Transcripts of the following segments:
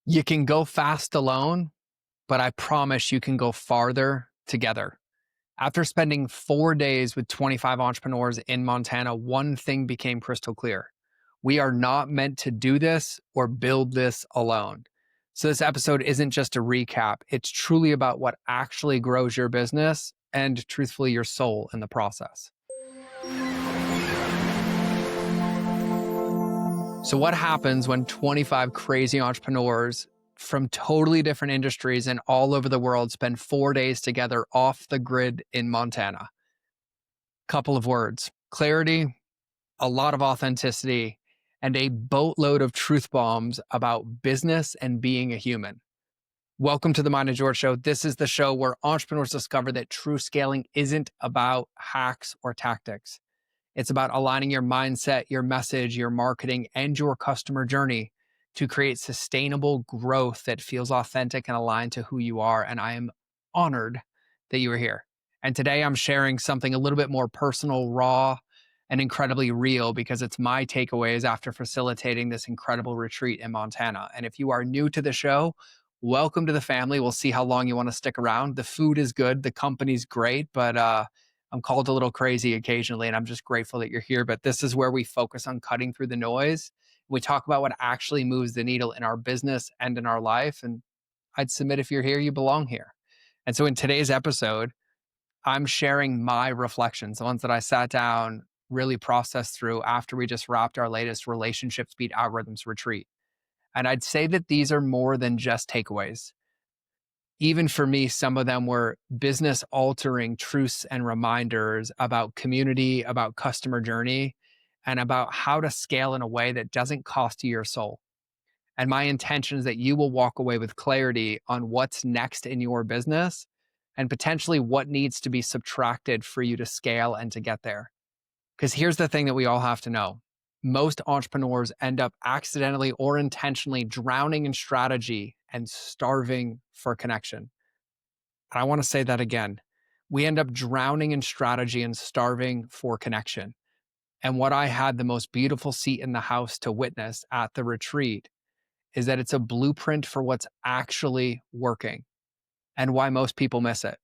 You can go fast alone, but I promise you can go farther together. After spending 4 days with 25 entrepreneurs in Montana, one thing became crystal clear. We are not meant to do this or build this alone. So, this episode isn't just a recap, it's truly about what actually grows your business and, truthfully, your soul in the process. So, what happens when 25 crazy entrepreneurs from totally different industries and all over the world spend 4 days together off the grid in Montana? Couple of words: clarity, a lot of authenticity, and a boatload of truth bombs about business and being a human. Welcome to the Mind of George Show. This is the show where entrepreneurs discover that true scaling isn't about hacks or tactics. It's about aligning your mindset, your message, your marketing, and your customer journey to create sustainable growth that feels authentic and aligned to who you are. And I am honored that you are here. And today I'm sharing something a little bit more personal, raw, and incredibly real because it's my takeaways after facilitating this incredible retreat in Montana. And if you are new to the show, welcome to the family. We'll see how long you want to stick around. The food is good, the company's great, but I'm called a little crazy occasionally, and I'm just grateful that you're here. But this is where we focus on cutting through the noise. We talk about what actually moves the needle in our business and in our life. And I'd submit if you're here, you belong here. And so in today's episode, I'm sharing my reflections, the ones that I sat down, really processed through after we just wrapped our latest Relationship Speed Algorithms retreat. And I'd say that these are more than just takeaways. Even for me, some of them were business altering truths and reminders about community, about customer journey, and about how to scale in a way that doesn't cost you your soul. And my intention is that you will walk away with clarity on what's next in your business and potentially what needs to be subtracted for you to scale and to get there. Because here's the thing that we all have to know. Most entrepreneurs end up accidentally or intentionally drowning in strategy and starving for connection. And I want to say that again. We end up drowning in strategy and starving for connection. And what I had the most beautiful seat in the house to witness at the retreat is that it's a blueprint for what's actually working and why most people miss it.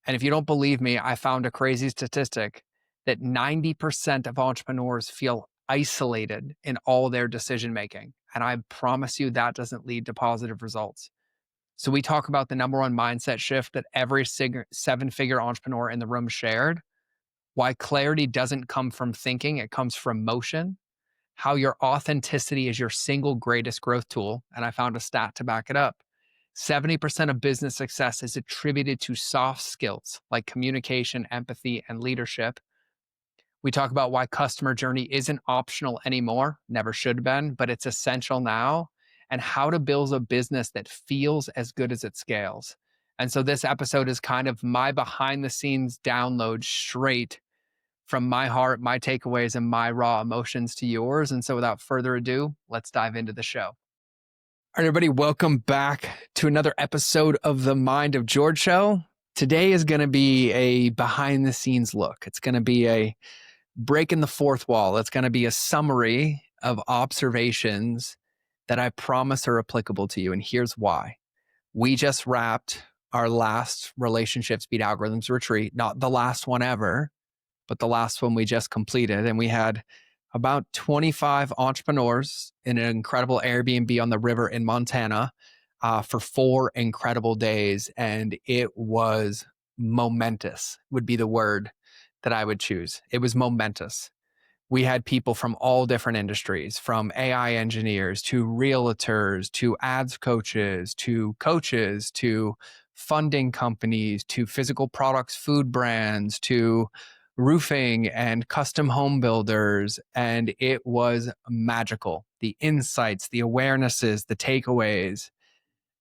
And if you don't believe me, I found a crazy statistic that 90% of entrepreneurs feel isolated in all their decision making. And I promise you that doesn't lead to positive results. So we talk about the number one mindset shift that every seven-figure entrepreneur in the room shared, why clarity doesn't come from thinking, it comes from motion, how your authenticity is your single greatest growth tool. And I found a stat to back it up. 70% of business success is attributed to soft skills like communication, empathy, and leadership. We talk about why customer journey isn't optional anymore, never should have been, but it's essential now, and how to build a business that feels as good as it scales. And so this episode is kind of my behind the scenes download straight from my heart, my takeaways, and my raw emotions to yours. And so without further ado, let's dive into the show. All right, everybody, welcome back to another episode of the Mind of George Show. Today is going to be a behind the scenes look. It's going to be a breaking the fourth wall. It's going to be a summary of observations that I promise are applicable to you. And here's why. We just wrapped our last Relationship Speed Algorithms retreat, not the last one ever, but the last one we just completed. And we had about 25 entrepreneurs in an incredible Airbnb on the river in Montana for 4 incredible days. And it was momentous, would be the word that I would choose. It was momentous. We had people from all different industries, from AI engineers to realtors, to ads coaches, to funding companies, to physical products, food brands, to roofing and custom home builders. And it was magical. The insights, the awarenesses, the takeaways.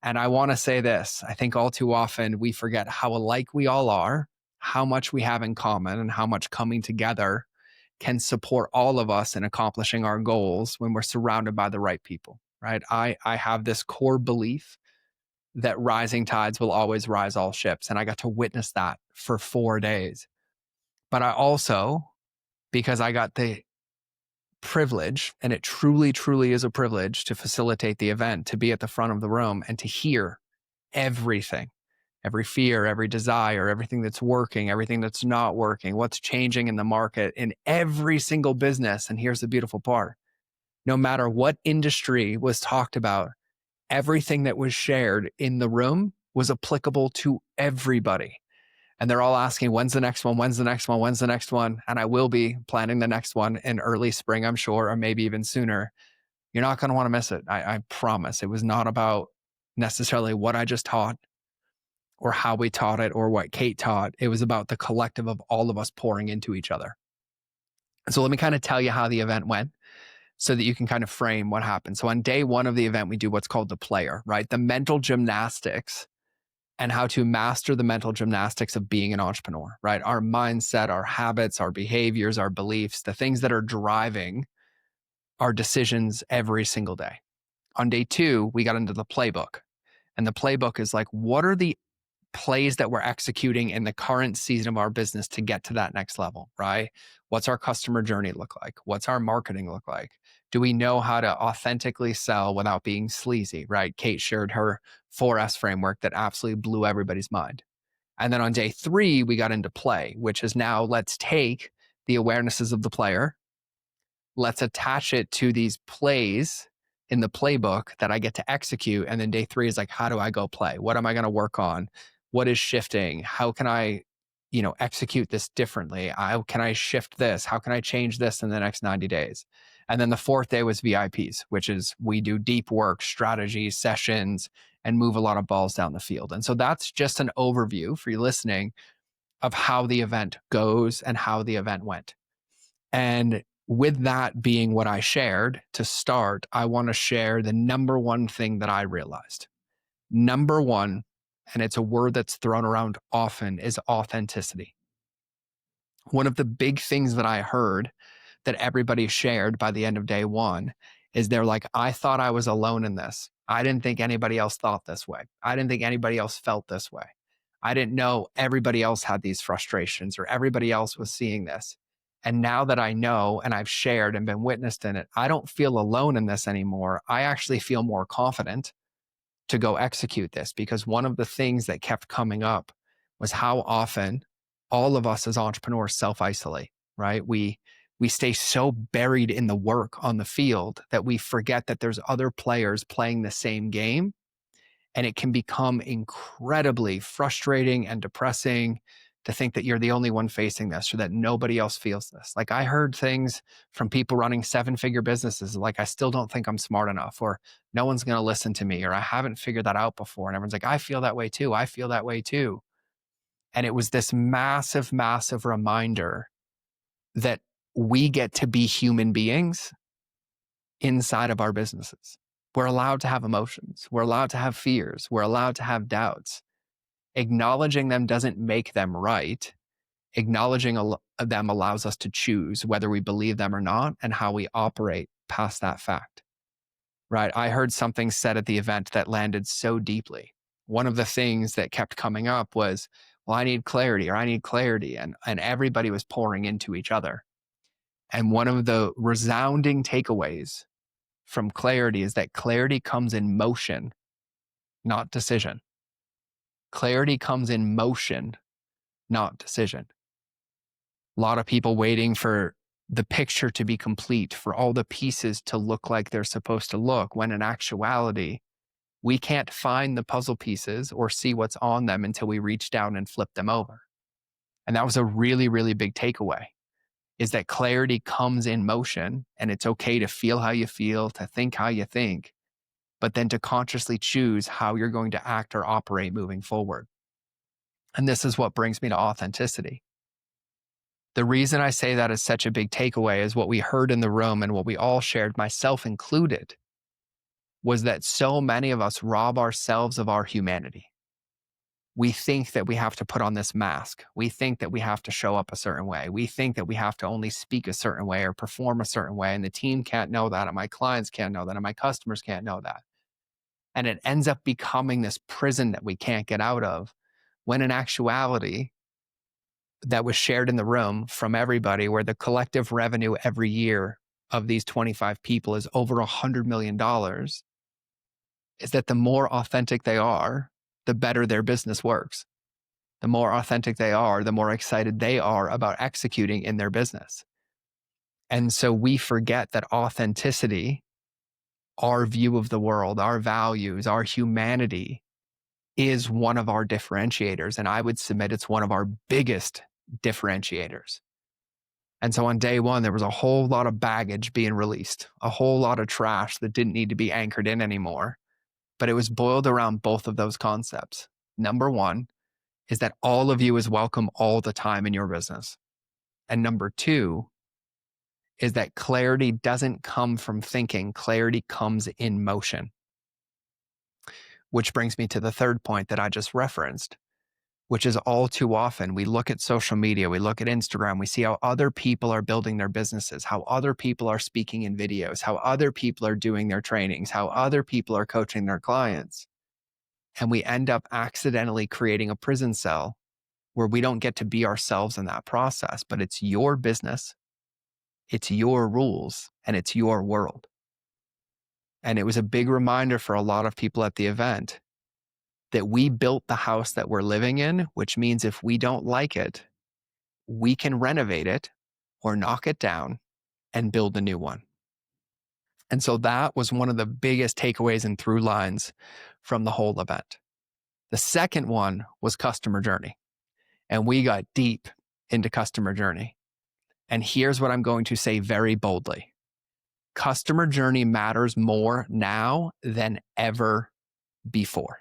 And I want to say this, I think all too often we forget how alike we all are, how much we have in common, and how much coming together can support all of us in accomplishing our goals when we're surrounded by the right people, right? I have this core belief that rising tides will always rise all ships. And I got to witness that for 4 days. But I also, because I got the privilege, and it truly, truly is a privilege to facilitate the event, to be at the front of the room and to hear everything, every fear, every desire, everything that's working, everything that's not working, what's changing in the market in every single business. And here's the beautiful part. No matter what industry was talked about, everything that was shared in the room was applicable to everybody. And they're all asking, when's the next one? When's the next one? When's the next one? And I will be planning the next one in early spring, I'm sure, or maybe even sooner. You're not going to want to miss it. I promise. It was not about necessarily what I just taught or how we taught it or what Kate taught. It was about the collective of all of us pouring into each other. And so let me kind of tell you how the event went so that you can kind of frame what happened. So on day one of the event, we do what's called the player, right? The mental gymnastics and how to master the mental gymnastics of being an entrepreneur, right? Our mindset, our habits, our behaviors, our beliefs, the things that are driving our decisions every single day. On day two, we got into the playbook. And the playbook is like, what are the plays that we're executing in the current season of our business to get to that next level, right? What's our customer journey look like? What's our marketing look like? Do we know how to authentically sell without being sleazy, right? Kate shared her 4S framework that absolutely blew everybody's mind. And then on day three, we got into play, which is now let's take the awarenesses of the player, let's attach it to these plays in the playbook that I get to execute. And then day three is like, how do I go play? What am I going to work on? What is shifting? How can I, execute this differently? How can I shift this? How can I change this in the next 90 days? And then the fourth day was VIPs, which is we do deep work, strategies, sessions, and move a lot of balls down the field. And so that's just an overview for you listening of how the event goes and how the event went. And with that being what I shared to start, I want to share the number one thing that I realized. Number one, and it's a word that's thrown around often, is authenticity. One of the big things that I heard that everybody shared by the end of day one is they're like, I thought I was alone in this. I didn't think anybody else thought this way. I didn't think anybody else felt this way. I didn't know everybody else had these frustrations or everybody else was seeing this. And now that I know and I've shared and been witnessed in it, I don't feel alone in this anymore. I actually feel more confident to go execute this, because one of the things that kept coming up was how often all of us as entrepreneurs self-isolate, right? We stay so buried in the work on the field that we forget that there's other players playing the same game. And it can become incredibly frustrating and depressing to think that you're the only one facing this or that nobody else feels this. Like I heard things from people running 7-figure businesses, like I still don't think I'm smart enough, or no one's going to listen to me, or I haven't figured that out before. And everyone's like, I feel that way too. I feel that way too. And it was this massive, massive reminder that we get to be human beings inside of our businesses. We're allowed to have emotions. We're allowed to have fears. We're allowed to have doubts. Acknowledging them doesn't make them right. Acknowledging them allows us to choose whether we believe them or not and how we operate past that fact, right? I heard something said at the event that landed so deeply. One of the things that kept coming up was, well, I need clarity, or I need clarity. And everybody was pouring into each other. And one of the resounding takeaways from clarity is that clarity comes in motion, not decision. Clarity comes in motion, not decision. A lot of people waiting for the picture to be complete, for all the pieces to look like they're supposed to look, when in actuality, we can't find the puzzle pieces or see what's on them until we reach down and flip them over. And that was a really, really big takeaway, is that clarity comes in motion, and it's okay to feel how you feel, to think how you think, but then to consciously choose how you're going to act or operate moving forward. And this is what brings me to authenticity. The reason I say that is such a big takeaway is what we heard in the room and what we all shared, myself included, was that so many of us rob ourselves of our humanity. We think that we have to put on this mask. We think that we have to show up a certain way. We think that we have to only speak a certain way or perform a certain way. And the team can't know that. And my clients can't know that. And my customers can't know that. And it ends up becoming this prison that we can't get out of, when in actuality, that was shared in the room from everybody, where the collective revenue every year of these 25 people is over $100 million, is that the more authentic they are, the better their business works. The more authentic they are, the more excited they are about executing in their business. And so we forget that authenticity, our view of the world, our values, our humanity, is one of our differentiators. And I would submit it's one of our biggest differentiators. And so on day one, there was a whole lot of baggage being released, a whole lot of trash that didn't need to be anchored in anymore. But it was boiled around both of those concepts. Number one is that all of you is welcome all the time in your business. And number two is that clarity doesn't come from thinking, clarity comes in motion. Which brings me to the third point that I just referenced, which is all too often we look at social media, we look at Instagram, we see how other people are building their businesses, how other people are speaking in videos, how other people are doing their trainings, how other people are coaching their clients. And we end up accidentally creating a prison cell where we don't get to be ourselves in that process, but it's your business, it's your rules, and it's your world. And it was a big reminder for a lot of people at the event that we built the house that we're living in, which means if we don't like it, we can renovate it or knock it down and build a new one. And so that was one of the biggest takeaways and through lines from the whole event. The second one was customer journey. And we got deep into customer journey. And here's what I'm going to say very boldly. Customer journey matters more now than ever before.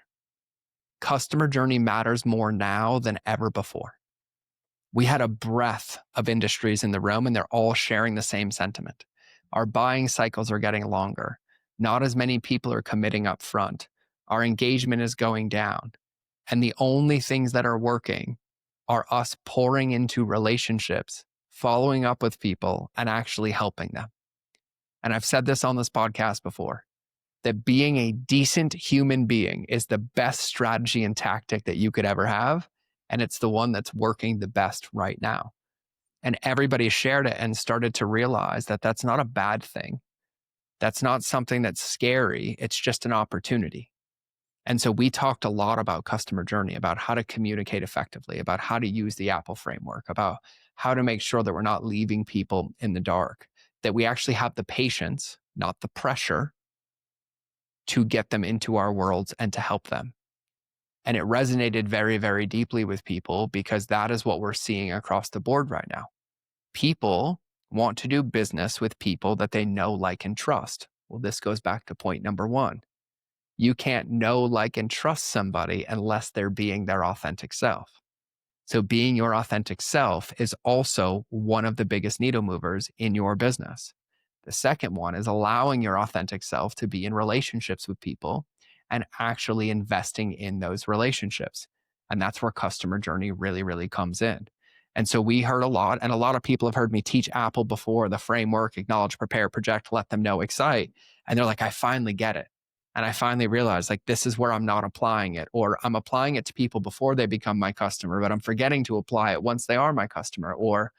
Customer journey matters more now than ever before. We had a breadth of industries in the room, and they're all sharing the same sentiment. Our buying cycles are getting longer. Not as many people are committing up front. Our engagement is going down. And the only things that are working are us pouring into relationships, following up with people, and actually helping them. And I've said this on this podcast before, that being a decent human being is the best strategy and tactic that you could ever have. And it's the one that's working the best right now. And everybody shared it and started to realize that that's not a bad thing. That's not something that's scary. It's just an opportunity. And so we talked a lot about customer journey, about how to communicate effectively, about how to use the Apple framework, about how to make sure that we're not leaving people in the dark, that we actually have the patience, not the pressure, to get them into our worlds and to help them. And it resonated very, very deeply with people because that is what we're seeing across the board right now. People want to do business with people that they know, like, and trust. Well, this goes back to point number one. You can't know, like, and trust somebody unless they're being their authentic self. So being your authentic self is also one of the biggest needle movers in your business. The second one is allowing your authentic self to be in relationships with people and actually investing in those relationships. And that's where customer journey really, really comes in. And so we heard a lot, and a lot of people have heard me teach Apple before, the framework, acknowledge, prepare, project, let them know, excite. And they're like, I finally get it. And I finally realized, like, this is where I'm not applying it, or I'm applying it to people before they become my customer, but I'm forgetting to apply it once they are my customer, or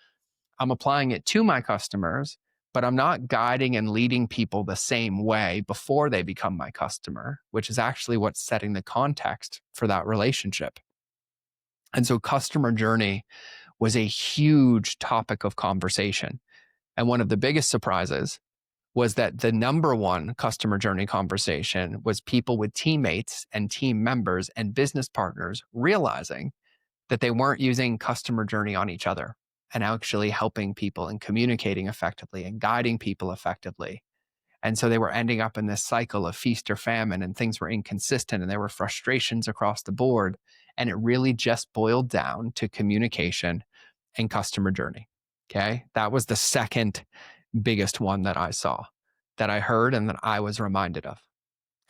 I'm applying it to my customers, but I'm not guiding and leading people the same way before they become my customer, which is actually what's setting the context for that relationship. And so customer journey was a huge topic of conversation. And one of the biggest surprises was that the number one customer journey conversation was people with teammates and team members and business partners realizing that they weren't using customer journey on each other and actually helping people and communicating effectively and guiding people effectively. And so they were ending up in this cycle of feast or famine, and things were inconsistent and there were frustrations across the board. And it really just boiled down to communication and customer journey. Okay. That was the second biggest one that I saw, that I heard, and that I was reminded of.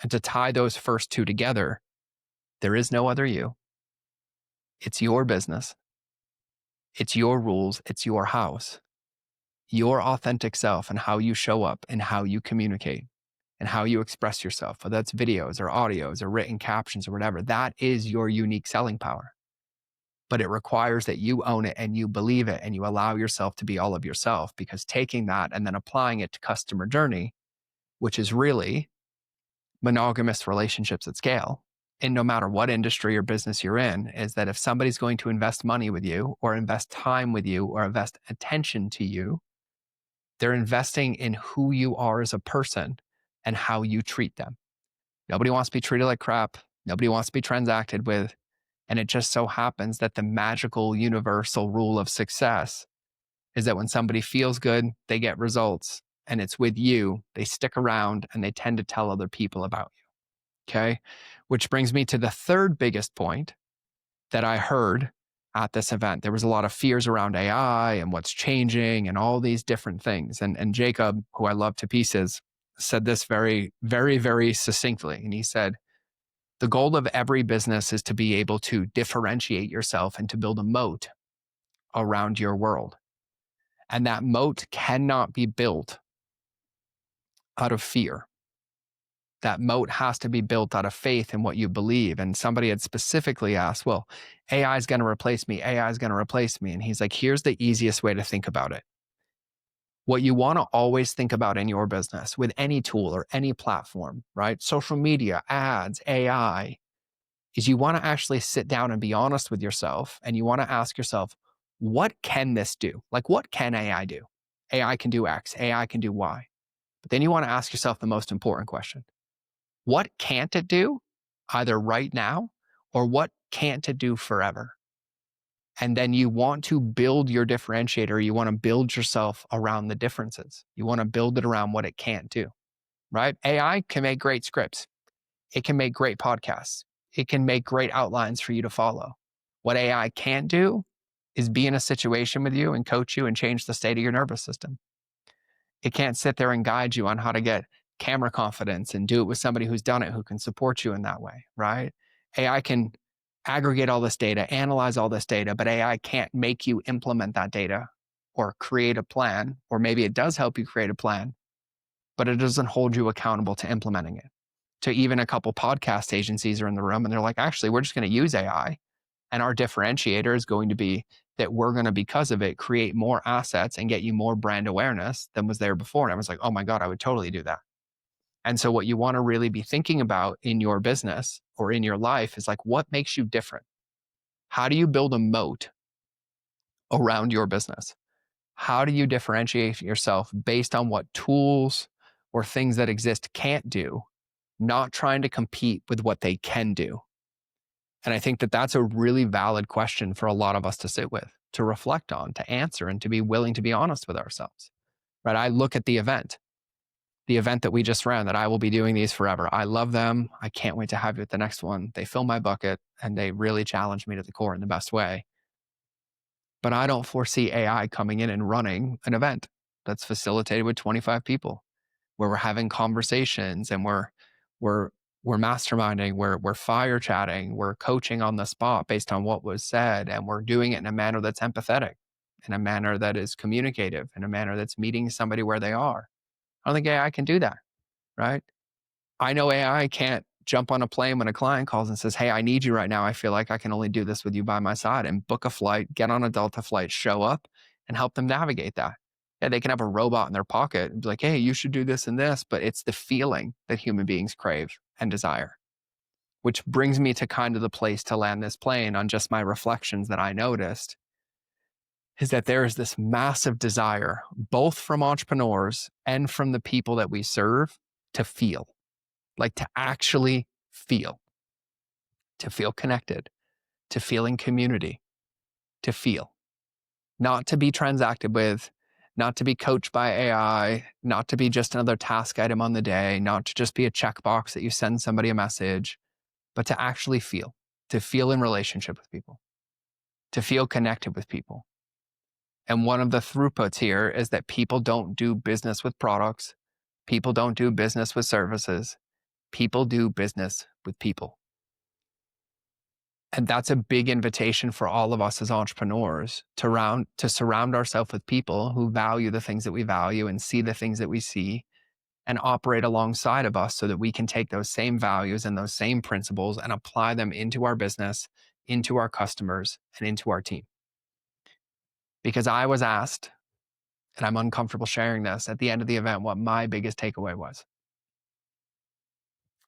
And to tie those first two together, there is no other you. It's your business. It's your rules. It's your house. Your authentic self and how you show up and how you communicate and how you express yourself, whether that's videos or audios or written captions or whatever, that is your unique selling power. but it requires that you own it and you believe it and you allow yourself to be all of yourself, because taking that and then applying it to customer journey, which is really monogamous relationships at scale, and no matter what industry or business you're in, is that if somebody's going to invest money with you or invest time with you or invest attention to you, they're investing in who you are as a person and how you treat them. Nobody wants to be treated like crap. Nobody wants to be transacted with. And it just so happens that the magical universal rule of success is that when somebody feels good, they get results, and it's with you, they stick around and they tend to tell other people about you. Okay. Which brings me to the third biggest point that I heard at this event. There was a lot of fears around AI and what's changing and all these different things. And Jacob, who I love to pieces, said this very, very, very succinctly. And he said, the goal of every business is to be able to differentiate yourself and to build a moat around your world. And that moat cannot be built out of fear. That moat has to be built out of faith in what you believe. And somebody had specifically asked, well, AI is going to replace me. AI is going to replace me. And he's like, here's the easiest way to think about it. What you want to always think about in your business with any tool or any platform, right? Social media, ads, AI, is you want to actually sit down and be honest with yourself. And you want to ask yourself, what can this do? Like, what can AI do? AI can do X, AI can do Y. But then you want to ask yourself the most important question. What can't it do either right now, or what can't it do forever? And then you want to build your differentiator. You want to build yourself around the differences. You want to build it around what it can't do, right? AI can make great scripts. It can make great podcasts. It can make great outlines for you to follow. What AI can't do is be in a situation with you and coach you and change the state of your nervous system. It can't sit there and guide you on how to get camera confidence and do it with somebody who's done it, who can support you in that way, right? AI can aggregate all this data, analyze all this data, but AI can't make you implement that data or create a plan, or maybe it does help you create a plan, but it doesn't hold you accountable to implementing it. So even a couple podcast agencies are in the room and they're like, actually, we're just going to use AI, and our differentiator is going to be that we're going to, because of it, create more assets and get you more brand awareness than was there before. And I was like, oh my God, I would totally do that. And so what you want to really be thinking about in your business or in your life is like, what makes you different? How do you build a moat around your business? How do you differentiate yourself based on what tools or things that exist can't do, not trying to compete with what they can do? And I think that that's a really valid question for a lot of us to sit with, to reflect on, to answer, and to be willing to be honest with ourselves, right? I look at the event that we just ran, that I will be doing these forever. I love them. I can't wait to have you at the next one. They fill my bucket and they really challenge me to the core in the best way. But I don't foresee AI coming in and running an event that's facilitated with 25 people, where we're having conversations and we're masterminding, we're fire chatting, we're coaching on the spot based on what was said, and we're doing it in a manner that's empathetic, in a manner that is communicative, in a manner that's meeting somebody where they are. I don't think AI can do that, right? I know AI can't jump on a plane when a client calls and says, hey, I need you right now. I feel like I can only do this with you by my side, and book a flight, get on a Delta flight, show up and help them navigate that. Yeah, they can have a robot in their pocket and be like, hey, you should do this and this, but it's the feeling that human beings crave and desire. Which brings me to kind of the place to land this plane on just my reflections that I noticed, is that there is this massive desire, both from entrepreneurs and from the people that we serve, to feel, like to actually feel, to feel connected, to feel in community, to feel, not to be transacted with, not to be coached by AI, not to be just another task item on the day, not to just be a checkbox that you send somebody a message, but to actually feel, to feel in relationship with people, to feel connected with people. And one of the throughputs here is that people don't do business with products. People don't do business with services. People do business with people. And that's a big invitation for all of us as entrepreneurs to surround ourselves with people who value the things that we value and see the things that we see, and operate alongside of us so that we can take those same values and those same principles and apply them into our business, into our customers and into our team. Because I was asked, and I'm uncomfortable sharing this, at the end of the event, what my biggest takeaway was.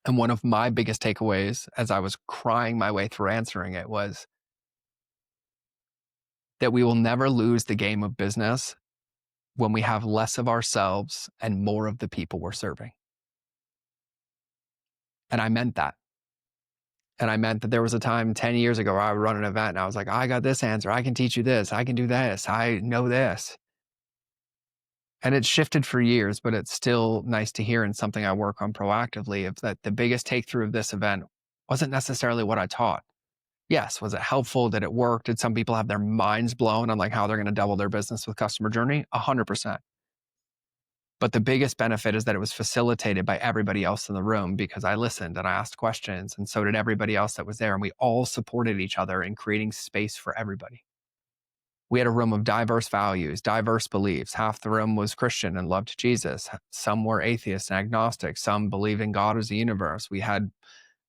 And one of my biggest takeaways, as I was crying my way through answering it, was that we will never lose the game of business when we have less of ourselves and more of the people we're serving. And I meant that. And I meant that there was a time 10 years ago where I would run an event and I was like, I got this answer. I can teach you this. I can do this. I know this. And it's shifted for years, but it's still nice to hear and something I work on proactively of that the biggest take through of this event wasn't necessarily what I taught. Yes, was it helpful? Did it work? Did some people have their minds blown on like how they're going to double their business with customer journey? 100%. But the biggest benefit is that it was facilitated by everybody else in the room because I listened and I asked questions, and so did everybody else that was there. And we all supported each other in creating space for everybody. We had a room of diverse values, diverse beliefs. Half the room was Christian and loved Jesus. Some were atheists and agnostic. Some believed in God as the universe. We had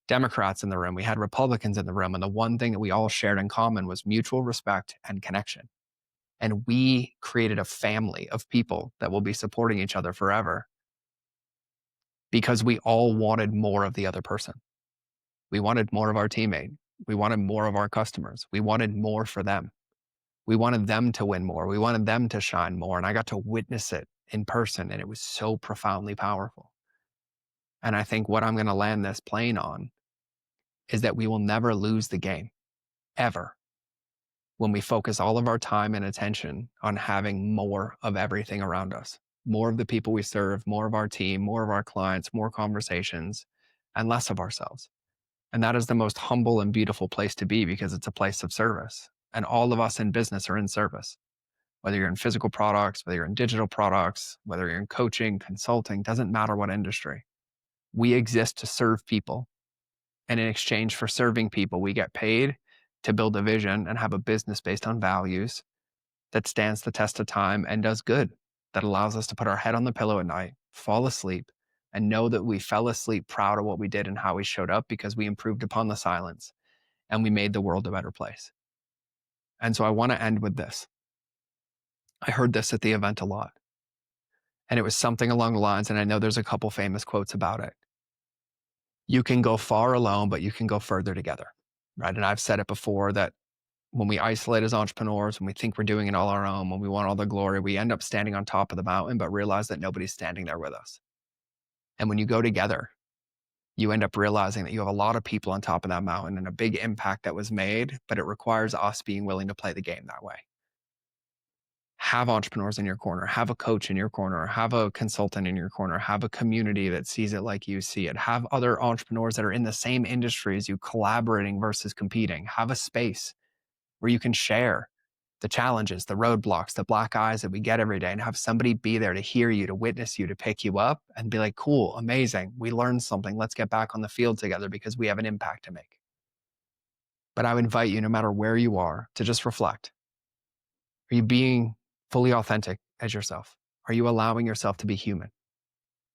Democrats in the room. We had Republicans in the room. And the one thing that we all shared in common was mutual respect and connection. And we created a family of people that will be supporting each other forever because we all wanted more of the other person. We wanted more of our teammate. We wanted more of our customers. We wanted more for them. We wanted them to win more. We wanted them to shine more. And I got to witness it in person, and it was so profoundly powerful. And I think what I'm going to land this plane on is that we will never lose the game, ever, when we focus all of our time and attention on having more of everything around us, more of the people we serve, more of our team, more of our clients, more conversations, and less of ourselves. And that is the most humble and beautiful place to be because it's a place of service. And all of us in business are in service. Whether you're in physical products, whether you're in digital products, whether you're in coaching, consulting, doesn't matter what industry. We exist to serve people. And in exchange for serving people, we get paid to build a vision and have a business based on values that stands the test of time and does good, that allows us to put our head on the pillow at night, fall asleep, and know that we fell asleep proud of what we did and how we showed up because we improved upon the silence and we made the world a better place. And so I want to end with this. I heard this at the event a lot. And it was something along the lines, and I know there's a couple famous quotes about it. You can go far alone, but you can go further together, right? And I've said it before that when we isolate as entrepreneurs, when we think we're doing it all our own, when we want all the glory, we end up standing on top of the mountain, but realize that nobody's standing there with us. And when you go together, you end up realizing that you have a lot of people on top of that mountain and a big impact that was made, but it requires us being willing to play the game that way. Have entrepreneurs in your corner, have a coach in your corner, have a consultant in your corner, have a community that sees it like you see it, have other entrepreneurs that are in the same industry as you collaborating versus competing, have a space where you can share the challenges, the roadblocks, the black eyes that we get every day and have somebody be there to hear you, to witness you, to pick you up and be like, cool, amazing. We learned something. Let's get back on the field together because we have an impact to make. But I would invite you, no matter where you are, to just reflect. Are you being fully authentic as yourself? Are you allowing yourself to be human?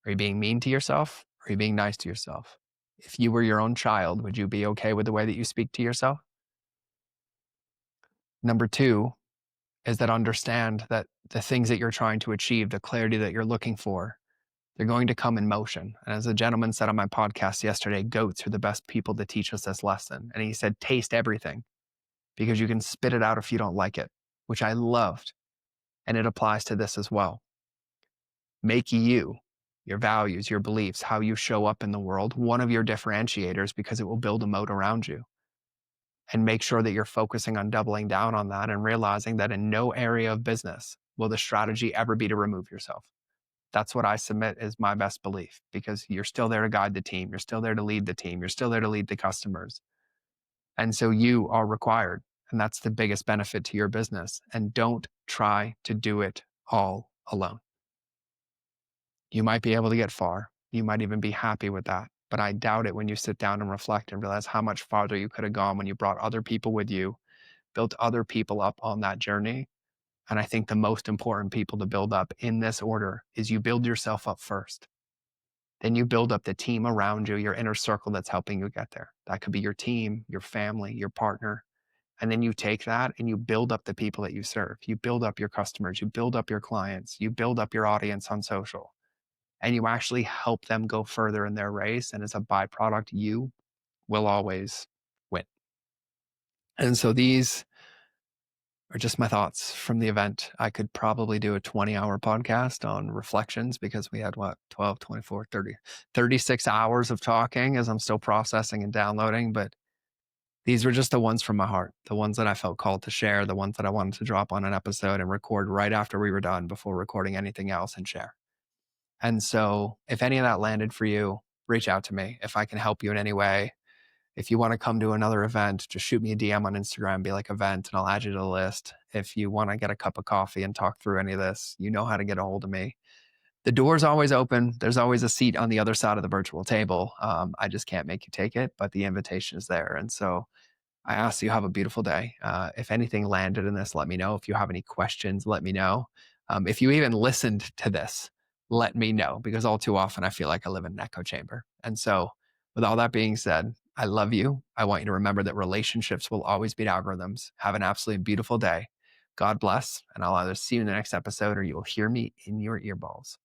Are you being mean to yourself? Or are you being nice to yourself? If you were your own child, would you be okay with the way that you speak to yourself? Number two is that understand that the things that you're trying to achieve, the clarity that you're looking for, they're going to come in motion. And as a gentleman said on my podcast yesterday, goats are the best people to teach us this lesson. And he said, taste everything because you can spit it out if you don't like it, which I loved. And it applies to this as well. Make you, your values, your beliefs, how you show up in the world, one of your differentiators because it will build a moat around you. And make sure that you're focusing on doubling down on that and realizing that in no area of business will the strategy ever be to remove yourself. That's what I submit is my best belief because you're still there to guide the team. You're still there to lead the team. You're still there to lead the customers. And so you are required. And that's the biggest benefit to your business. And don't try to do it all alone. You might be able to get far. You might even be happy with that. But I doubt it when you sit down and reflect and realize how much farther you could have gone when you brought other people with you, built other people up on that journey. And I think the most important people to build up in this order is you build yourself up first. Then you build up the team around you, your inner circle that's helping you get there. That could be your team, your family, your partner, And then you take that and you build up the people that you serve. You build up your customers, you build up your clients, you build up your audience on social, and you actually help them go further in their race. And as a byproduct, you will always win. And so these are just my thoughts from the event. I could probably do a 20-hour podcast on reflections because we had what, 12, 24, 30, 36 hours of talking as I'm still processing and downloading. But these were just the ones from my heart, the ones that I felt called to share, the ones that I wanted to drop on an episode and record right after we were done before recording anything else and share. And so if any of that landed for you, reach out to me. If I can help you in any way, if you want to come to another event, just shoot me a DM on Instagram, be like event, and I'll add you to the list. If you want to get a cup of coffee and talk through any of this, you know how to get a hold of me. The door's always open. There's always a seat on the other side of the virtual table. I just can't make you take it, but the invitation is there. And so I ask you have a beautiful day. If anything landed in this, let me know. If you have any questions, let me know. If you even listened to this, let me know, because all too often I feel like I live in an echo chamber. And so with all that being said, I love you. I want you to remember that relationships will always beat algorithms. Have an absolutely beautiful day. God bless. And I'll either see you in the next episode or you will hear me in your earballs.